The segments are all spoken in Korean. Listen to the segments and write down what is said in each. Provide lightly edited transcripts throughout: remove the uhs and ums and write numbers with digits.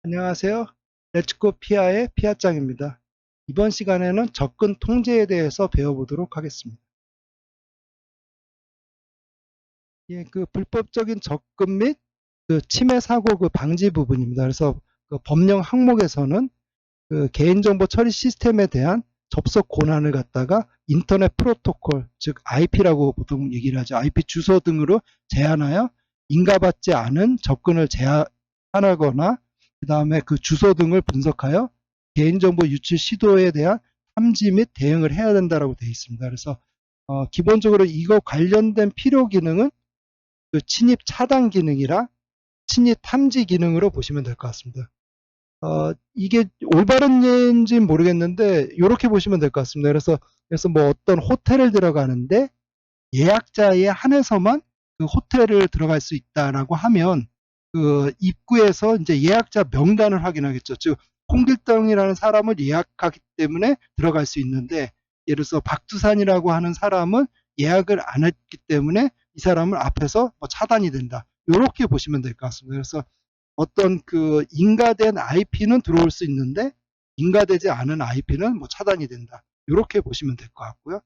안녕하세요. 렛츠고 피아의 피아짱입니다. 이번 시간에는 접근 통제에 대해서 배워보도록 하겠습니다. 예, 그 불법적인 접근 및 그 침해 사고 그 방지 부분입니다. 그래서 그 법령 항목에서는 그 개인정보 처리 시스템에 대한 접속 권한을 갖다가 인터넷 프로토콜, 즉 IP라고 보통 얘기를 하죠. IP 주소 등으로 제한하여 인가받지 않은 접근을 제한하거나 그 다음에 그 주소 등을 분석하여 개인정보 유출 시도에 대한 탐지 및 대응을 해야 된다라고 되어 있습니다. 그래서 기본적으로 이거 관련된 필요 기능은 그 침입 차단 기능이랑 침입 탐지 기능으로 보시면 될 것 같습니다. 이게 올바른 예인지는 모르겠는데 이렇게 보시면 될 것 같습니다. 그래서 뭐 어떤 호텔을 들어가는데 예약자에 한해서만 그 호텔을 들어갈 수 있다라고 하면 그 입구에서 이제 예약자 명단을 확인하겠죠. 즉 홍길동이라는 사람을 예약하기 때문에 들어갈 수 있는데 예를 들어서 박두산이라고 하는 사람은 예약을 안 했기 때문에 이 사람을 앞에서 뭐 차단이 된다. 이렇게 보시면 될 것 같습니다. 그래서 어떤 그 인가된 IP는 들어올 수 있는데 인가되지 않은 IP는 뭐 차단이 된다. 이렇게 보시면 될 것 같고요.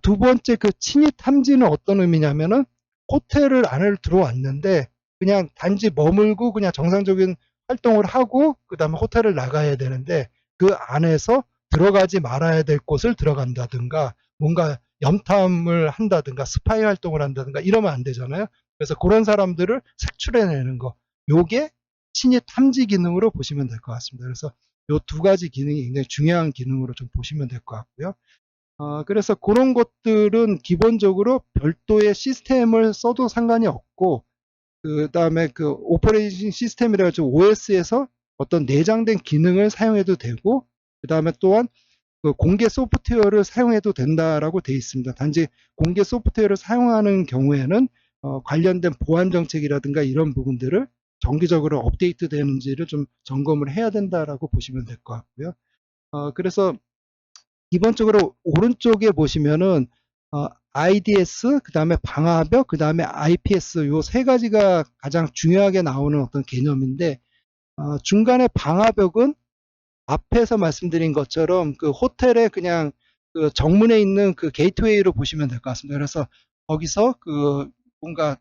두 번째 그 침입 탐지는 어떤 의미냐면은 호텔을 안을 들어왔는데 그냥 단지 머물고 그냥 정상적인 활동을 하고 그 다음에 호텔을 나가야 되는데 그 안에서 들어가지 말아야 될 곳을 들어간다든가 뭔가 염탐을 한다든가 스파이 활동을 한다든가 이러면 안 되잖아요. 그래서 그런 사람들을 색출해내는 거. 요게 침입 탐지 기능으로 보시면 될 것 같습니다. 그래서 요 두 가지 기능이 굉장히 중요한 기능으로 좀 보시면 될 것 같고요. 그래서 그런 것들은 기본적으로 별도의 시스템을 써도 상관이 없고, 그 다음에 그 오퍼레이팅 시스템이라 고 OS에서 어떤 내장된 기능을 사용해도 되고, 그 다음에 또한 그 공개 소프트웨어를 사용해도 된다라고 되어 있습니다. 단지 공개 소프트웨어를 사용하는 경우에는 관련된 보안 정책이라든가 이런 부분들을 정기적으로 업데이트 되는지를 좀 점검을 해야 된다라고 보시면 될 것 같고요. 그래서 기본적으로 오른쪽에 보시면은 IDS, 그 다음에 방화벽, 그 다음에 IPS 요 세 가지가 가장 중요하게 나오는 어떤 개념인데 중간에 방화벽은 앞에서 말씀드린 것처럼 그 호텔에 그냥 그 정문에 있는 그 게이트웨이로 보시면 될 것 같습니다. 그래서 거기서 그 뭔가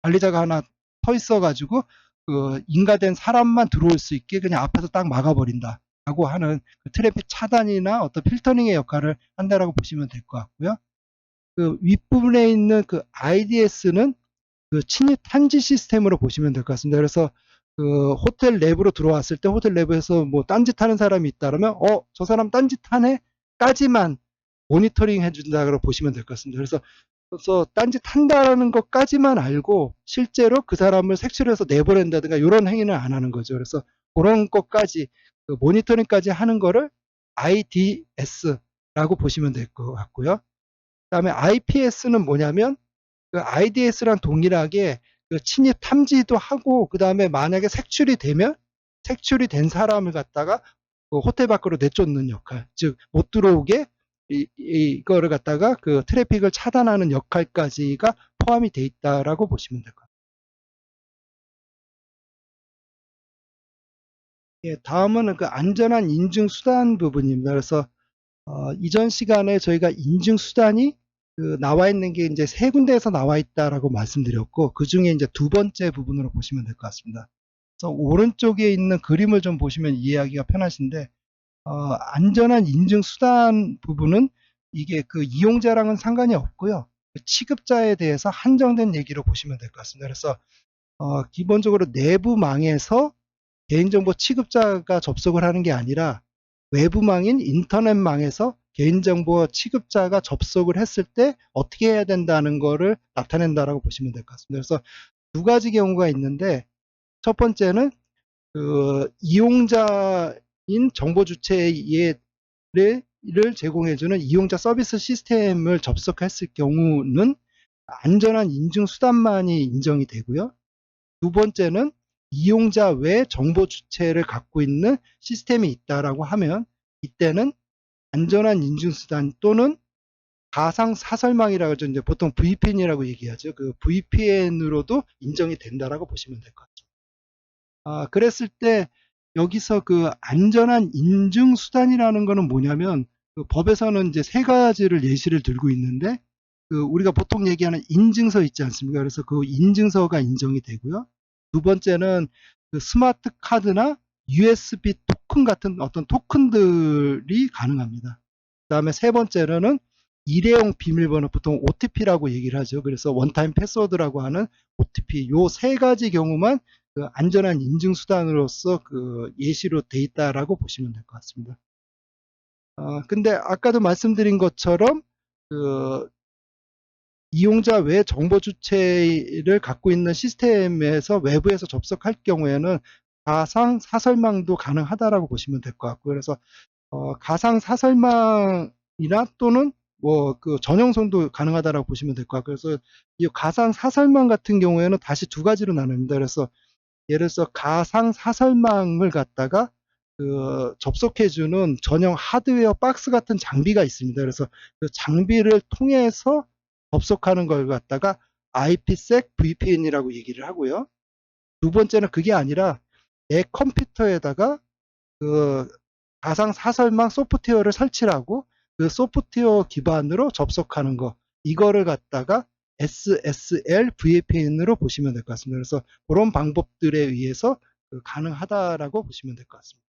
관리자가 하나 서 있어 가지고 그 인가된 사람만 들어올 수 있게 그냥 앞에서 딱 막아버린다. 라고 하는 그 트래픽 차단이나 어떤 필터링의 역할을 한다라고 보시면 될 것 같고요. 그 윗부분에 있는 그 IDS는 그 침입 탐지 시스템으로 보시면 될 것 같습니다. 그래서 그 호텔 내부로 들어왔을 때 호텔 내부에서 뭐 딴짓하는 사람이 있다 그러면 저 사람 딴짓하네까지만 모니터링 해준다고 보시면 될 것 같습니다. 그래서 딴짓한다라는 것까지만 알고 실제로 그 사람을 색출해서 내보낸다든가 이런 행위는 안 하는 거죠. 그래서 그런 것까지 그 모니터링까지 하는 거를 IDS라고 보시면 될 것 같고요. 그다음에 IPS는 뭐냐면 그 IDS랑 동일하게 그 침입 탐지도 하고 그다음에 만약에 색출이 되면 색출이 된 사람을 갖다가 그 호텔 밖으로 내쫓는 역할, 즉 못 들어오게 이거를 갖다가 그 트래픽을 차단하는 역할까지가 포함이 돼 있다라고 보시면 될 것 같아요. 예, 다음은 그 안전한 인증 수단 부분입니다. 그래서 이전 시간에 저희가 인증 수단이 그 나와 있는 게 이제 세 군데에서 나와 있다라고 말씀드렸고 그 중에 이제 두 번째 부분으로 보시면 될 것 같습니다. 그래서 오른쪽에 있는 그림을 좀 보시면 이해하기가 편하신데 안전한 인증 수단 부분은 이게 그 이용자랑은 상관이 없고요. 그 취급자에 대해서 한정된 얘기로 보시면 될 것 같습니다. 그래서 기본적으로 내부망에서 개인정보 취급자가 접속을 하는 게 아니라 외부망인 인터넷망에서 개인정보 취급자가 접속을 했을 때 어떻게 해야 된다는 거를 나타낸다라고 보시면 될 것 같습니다. 그래서 두 가지 경우가 있는데 첫 번째는 그 이용자인 정보 주체를 제공해주는 이용자 서비스 시스템을 접속했을 경우는 안전한 인증 수단만이 인정이 되고요. 두 번째는 이용자 외 정보 주체를 갖고 있는 시스템이 있다라고 하면 이때는 안전한 인증 수단 또는 가상 사설망이라고 하죠. 이제 보통 VPN이라고 얘기하죠. 그 VPN으로도 인정이 된다라고 보시면 될 것 같아요. 그랬을 때 여기서 그 안전한 인증 수단이라는 거는 뭐냐면 그 법에서는 이제 세 가지를 예시를 들고 있는데 그 우리가 보통 얘기하는 인증서 있지 않습니까? 그래서 그 인증서가 인정이 되고요. 두 번째는 그 스마트 카드나 USB 토큰 같은 어떤 토큰들이 가능합니다. 그다음에 세 번째로는 일회용 비밀번호, 보통 OTP라고 얘기를 하죠. 그래서 원타임 패스워드라고 하는 OTP, 요 세 가지 경우만 그 안전한 인증 수단으로서 그 예시로 돼 있다라고 보시면 될 것 같습니다. 근데 아까도 말씀드린 것처럼 그 이용자 외 정보 주체를 갖고 있는 시스템에서 외부에서 접속할 경우에는 가상 사설망도 가능하다라고 보시면 될 것 같고요. 그래서 가상 사설망이나 또는 뭐 그 전용선도 가능하다라고 보시면 될 것 같고요. 그래서 이 가상 사설망 같은 경우에는 다시 두 가지로 나눕니다. 그래서 예를 들어서 가상 사설망을 갖다가 그 접속해주는 전용 하드웨어 박스 같은 장비가 있습니다. 그래서 그 장비를 통해서 접속하는 걸 갖다가 IPsec VPN이라고 얘기를 하고요. 두 번째는 그게 아니라 내 컴퓨터에다가 그 가상 사설망 소프트웨어를 설치를 하고 그 소프트웨어 기반으로 접속하는 거, 이거를 갖다가 SSL VPN으로 보시면 될 것 같습니다. 그래서 그런 방법들에 의해서 가능하다라고 보시면 될 것 같습니다.